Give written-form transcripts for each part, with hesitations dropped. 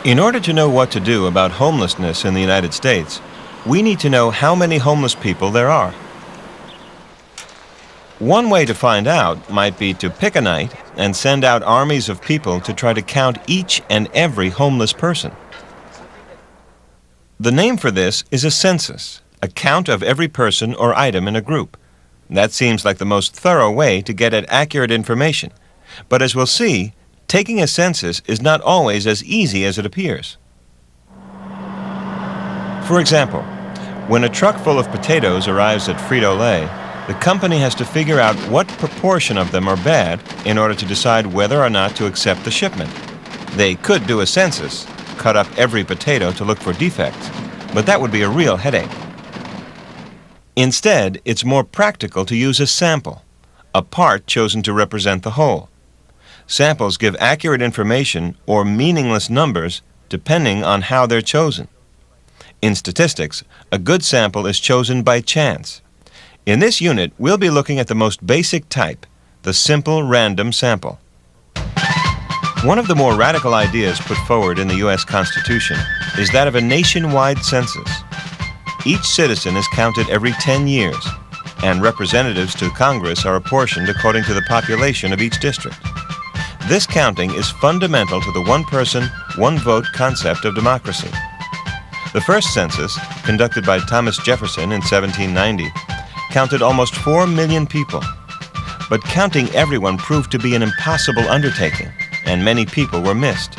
In order to know what to do about homelessness in the United States, we need to know how many homeless people there are. One way to find out might be to pick a night and send out armies of people to try to count each and every homeless person. The name for this is a census, a count of every person or item in a group. That seems like the most thorough way to get at accurate information. But as we'll see, taking a census is not always as easy as it appears. For example, when a truck full of potatoes arrives at Frito-Lay, the company has to figure out what proportion of them are bad in order to decide whether or not to accept the shipment. They could do a census, cut up every potato to look for defects, but that would be a real headache. Instead, it's more practical to use a sample, a part chosen to represent the whole. Samples give accurate information or meaningless numbers depending on how they're chosen. In statistics, a good sample is chosen by chance. In this unit, we'll be looking at the most basic type, the simple random sample. One of the more radical ideas put forward in the U.S. Constitution is that of a nationwide census. Each citizen is counted every 10 years, and representatives to Congress are apportioned according to the population of each district. This counting is fundamental to the one-person, one-vote concept of democracy. The first census, conducted by Thomas Jefferson in 1790, counted almost 4 million people. But counting everyone proved to be an impossible undertaking, and many people were missed.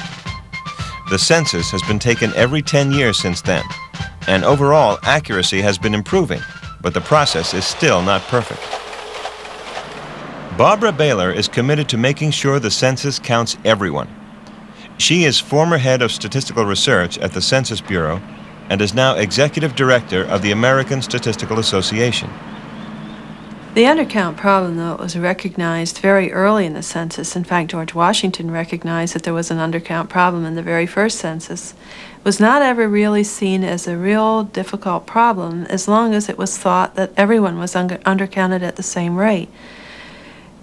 The census has been taken every 10 years since then, and overall accuracy has been improving, but the process is still not perfect. Barbara Baylor is committed to making sure the census counts everyone. She is former head of statistical research at the Census Bureau and is now executive director of the American Statistical Association. The undercount problem, though, was recognized very early in the census. In fact, George Washington recognized that there was an undercount problem in the very first census. It was not ever really seen as a real difficult problem as long as it was thought that everyone was undercounted at the same rate.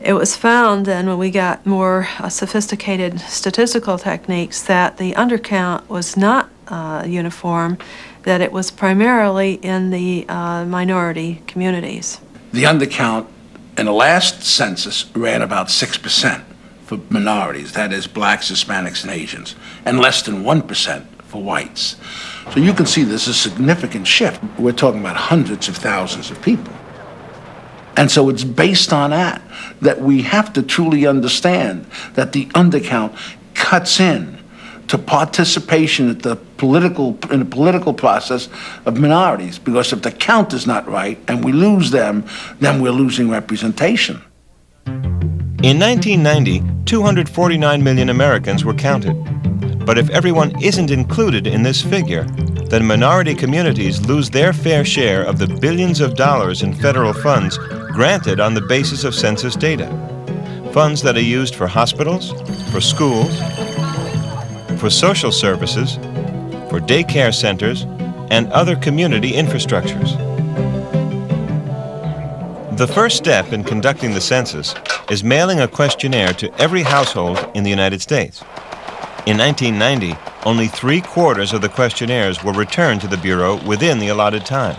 It was found then, when we got more sophisticated statistical techniques, that the undercount was not uniform, that it was primarily in the minority communities. The undercount in the last census ran about 6% for minorities, that is blacks, Hispanics, and Asians, and less than 1% for whites. So you can see there's a significant shift. We're talking about hundreds of thousands of people. And so it's based on that we have to truly understand that the undercount cuts in to participation in the political process of minorities, because if the count is not right and we lose them, then we're losing representation. In 1990, 249 million Americans were counted. But if everyone isn't included in this figure, then minority communities lose their fair share of the billions of dollars in federal funds granted on the basis of census data. Funds that are used for hospitals, for schools, for social services, for daycare centers, and other community infrastructures. The first step in conducting the census is mailing a questionnaire to every household in the United States. In 1990, only 3/4 of the questionnaires were returned to the Bureau within the allotted time.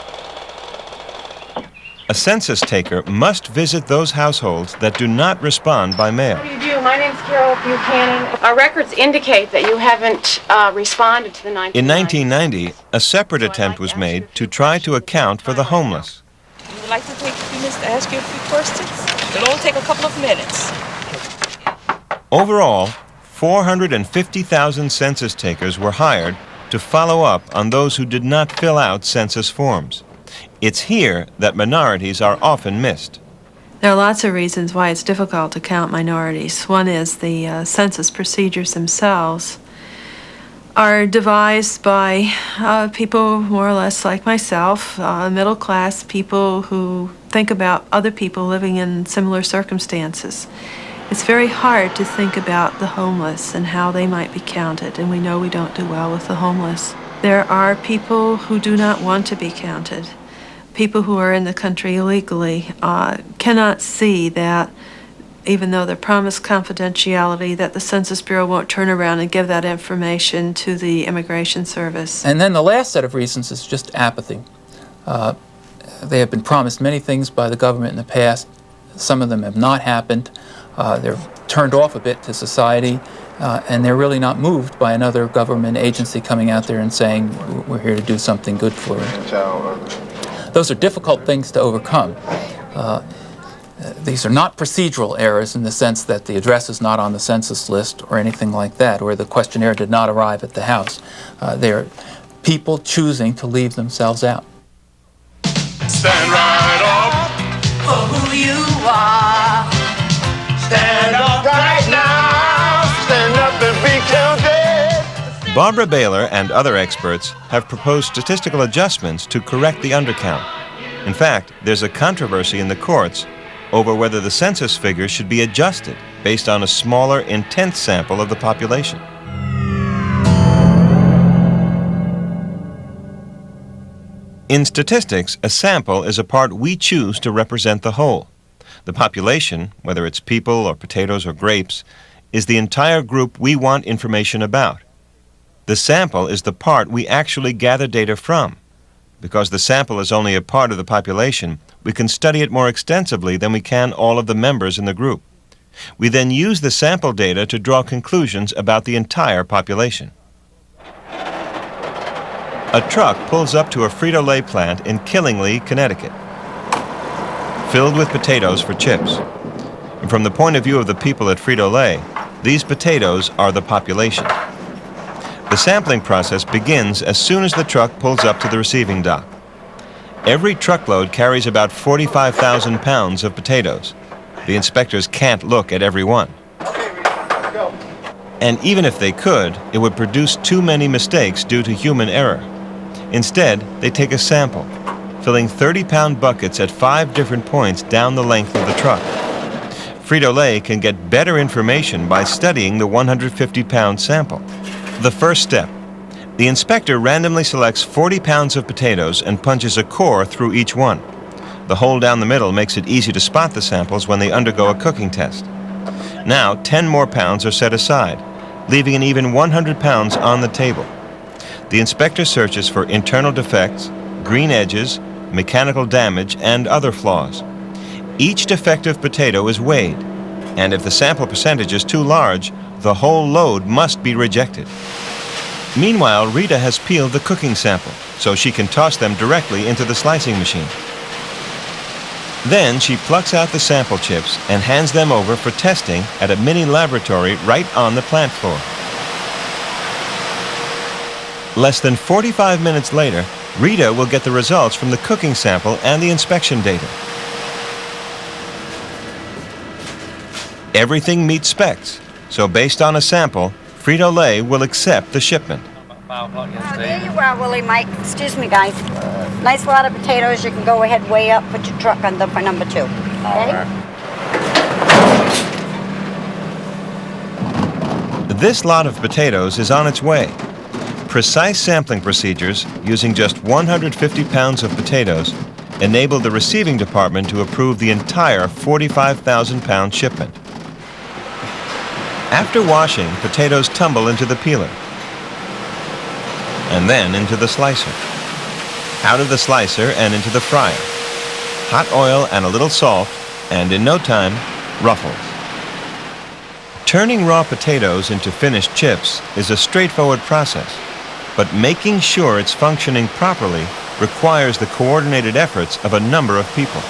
A census taker must visit those households that do not respond by mail. How do you do? My name's Carol Buchanan. Our records indicate that you haven't responded to the 1990. In 1990, a separate attempt was made to try to account for the homeless. We would like to take a few minutes to ask you a few questions. It'll only take a couple of minutes. Overall, 450,000 census takers were hired to follow up on those who did not fill out census forms. It's here that minorities are often missed. There are lots of reasons why it's difficult to count minorities. One is the census procedures themselves are devised by people more or less like myself, middle-class people who think about other people living in similar circumstances. It's very hard to think about the homeless and how they might be counted, and we know we don't do well with the homeless. There are people who do not want to be counted. People who are in the country illegally cannot see that even though they're promised confidentiality, that the Census Bureau won't turn around and give that information to the Immigration Service. And then the last set of reasons is just apathy. They have been promised many things by the government in the past. Some of them have not happened. They're turned off a bit to society, and they're really not moved by another government agency coming out there and saying, we're here to do something good for you. Those are difficult things to overcome. These are not procedural errors in the sense that the address is not on the census list or anything like that, or the questionnaire did not arrive at the house. They're people choosing to leave themselves out. Stand right up for who you are. Stand up right now. Stand up and be counted. Barbara Baylor and other experts have proposed statistical adjustments to correct the undercount. In fact, there's a controversy in the courts over whether the census figures should be adjusted based on a smaller, intense sample of the population. In statistics, a sample is a part we choose to represent the whole. The population, whether it's people or potatoes or grapes, is the entire group we want information about. The sample is the part we actually gather data from. Because the sample is only a part of the population, we can study it more extensively than we can all of the members in the group. We then use the sample data to draw conclusions about the entire population. A truck pulls up to a Frito-Lay plant in Killingly, Connecticut, filled with potatoes for chips. And from the point of view of the people at Frito-Lay, these potatoes are the population. The sampling process begins as soon as the truck pulls up to the receiving dock. Every truckload carries about 45,000 pounds of potatoes. The inspectors can't look at every one. And even if they could, it would produce too many mistakes due to human error. Instead, they take a sample, filling 30-pound buckets at 5 different points down the length of the truck. Frito-Lay can get better information by studying the 150-pound sample. The first step. The inspector randomly selects 40 pounds of potatoes and punches a core through each one. The hole down the middle makes it easy to spot the samples when they undergo a cooking test. Now, 10 more pounds are set aside, leaving an even 100 pounds on the table. The inspector searches for internal defects, green edges, mechanical damage, and other flaws. Each defective potato is weighed, and if the sample percentage is too large, the whole load must be rejected. Meanwhile, Rita has peeled the cooking sample, so she can toss them directly into the slicing machine. Then she plucks out the sample chips and hands them over for testing at a mini laboratory right on the plant floor. Less than 45 minutes later, Rita will get the results from the cooking sample and the inspection data. Everything meets specs, so based on a sample, Frito-Lay will accept the shipment. Oh, there you are, Willie Mike. Excuse me, guys. Nice lot of potatoes. You can go ahead, weigh up, put your truck on them for number 2. Okay? This lot of potatoes is on its way. Precise sampling procedures, using just 150 pounds of potatoes, enable the receiving department to approve the entire 45,000-pound shipment. After washing, potatoes tumble into the peeler, and then into the slicer, out of the slicer and into the fryer. Hot oil and a little salt, and in no time, ruffles. Turning raw potatoes into finished chips is a straightforward process, but making sure it's functioning properly requires the coordinated efforts of a number of people.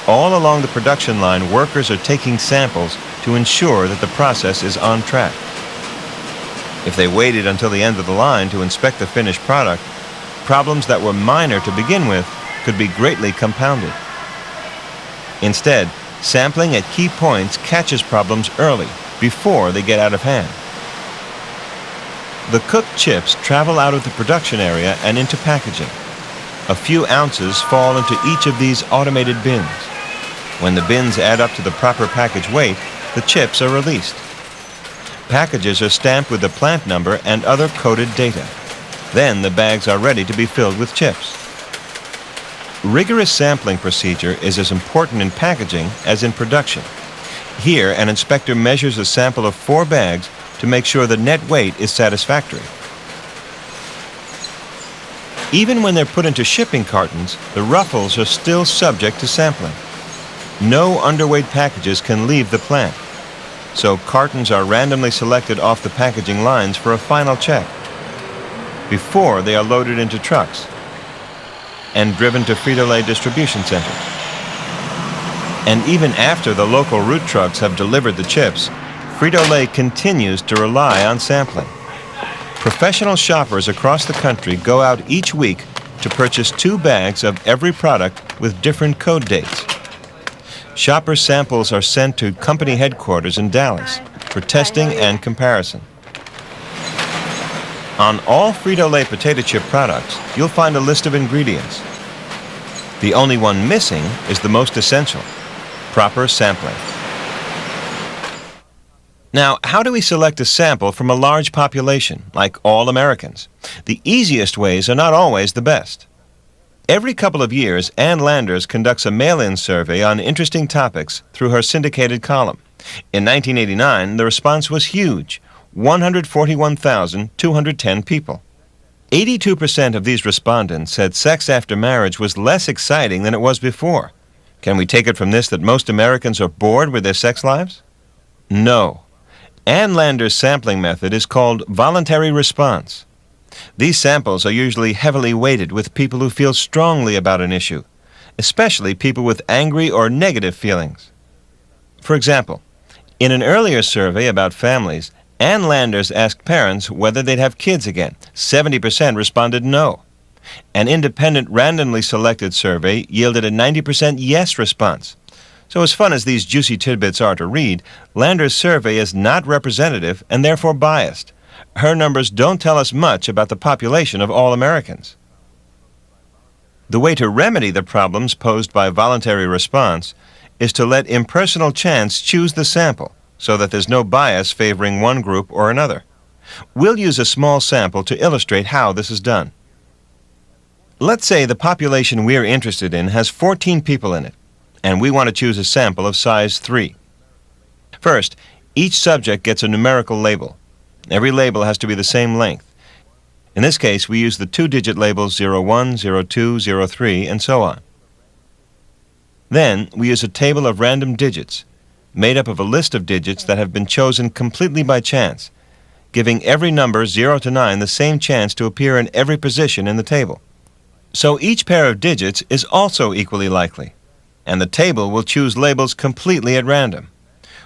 All along the production line, workers are taking samples to ensure that the process is on track. If they waited until the end of the line to inspect the finished product, problems that were minor to begin with could be greatly compounded. Instead, sampling at key points catches problems early, before they get out of hand. The cooked chips travel out of the production area and into packaging. A few ounces fall into each of these automated bins. When the bins add up to the proper package weight, the chips are released. Packages are stamped with the plant number and other coded data. Then the bags are ready to be filled with chips. Rigorous sampling procedure is as important in packaging as in production. Here, an inspector measures a sample of 4 bags to make sure the net weight is satisfactory. Even when they're put into shipping cartons, the ruffles are still subject to sampling. No underweight packages can leave the plant, so cartons are randomly selected off the packaging lines for a final check before they are loaded into trucks and driven to Frito-Lay distribution centers. And even after the local route trucks have delivered the chips, Frito-Lay continues to rely on sampling. Professional shoppers across the country go out each week to purchase 2 bags of every product with different code dates. Shopper samples are sent to company headquarters in Dallas for testing and comparison. On all Frito-Lay potato chip products, you'll find a list of ingredients. The only one missing is the most essential: proper sampling. Now, how do we select a sample from a large population, like all Americans? The easiest ways are not always the best. Every couple of years, Ann Landers conducts a mail-in survey on interesting topics through her syndicated column. In 1989, the response was huge: 141,210 people. 82% of these respondents said sex after marriage was less exciting than it was before. Can we take it from this that most Americans are bored with their sex lives? No. Ann Landers' sampling method is called voluntary response. These samples are usually heavily weighted with people who feel strongly about an issue, especially people with angry or negative feelings. For example, in an earlier survey about families, Ann Landers asked parents whether they'd have kids again. 70% responded no. An independent randomly selected survey yielded a 90% yes response. So as fun as these juicy tidbits are to read, Landers' survey is not representative and therefore biased. Her numbers don't tell us much about the population of all Americans. The way to remedy the problems posed by voluntary response is to let impersonal chance choose the sample so that there's no bias favoring one group or another. We'll use a small sample to illustrate how this is done. Let's say the population we're interested in has 14 people in it, and we want to choose a sample of size 3. First, each subject gets a numerical label. Every label has to be the same length. In this case, we use the 2-digit labels 01, 02, 03, and so on. Then, we use a table of random digits, made up of a list of digits that have been chosen completely by chance, giving every number 0 to 9 the same chance to appear in every position in the table. So each pair of digits is also equally likely, and the table will choose labels completely at random.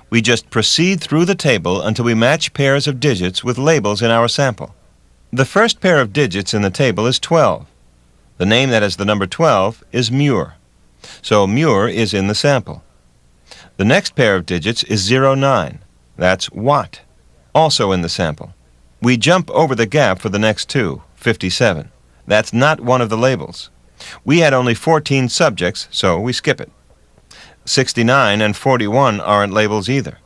We just proceed through the table until we match pairs of digits with labels in our sample. The first pair of digits in the table is 12. The name that has the number 12 is Muir, so Muir is in the sample. The next pair of digits is 09. That's Watt, also in the sample. We jump over the gap for the next 2, 57. That's not one of the labels. We had only 14 subjects, so we skip it. 69 and 41 aren't labels either.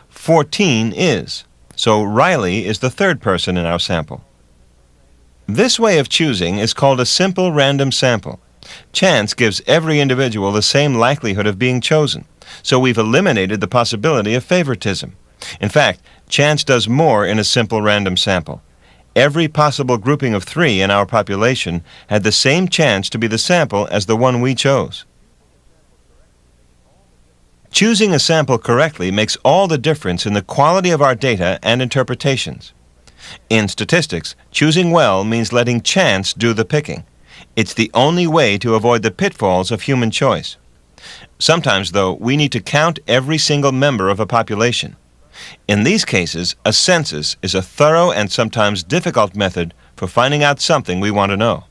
14 is, so Riley is the third person in our sample. This way of choosing is called a simple random sample. Chance gives every individual the same likelihood of being chosen, so we've eliminated the possibility of favoritism. In fact, chance does more in a simple random sample. Every possible grouping of 3 in our population had the same chance to be the sample as the one we chose. Choosing a sample correctly makes all the difference in the quality of our data and interpretations. In statistics, choosing well means letting chance do the picking. It's the only way to avoid the pitfalls of human choice. Sometimes, though, we need to count every single member of a population. In these cases, a census is a thorough and sometimes difficult method for finding out something we want to know.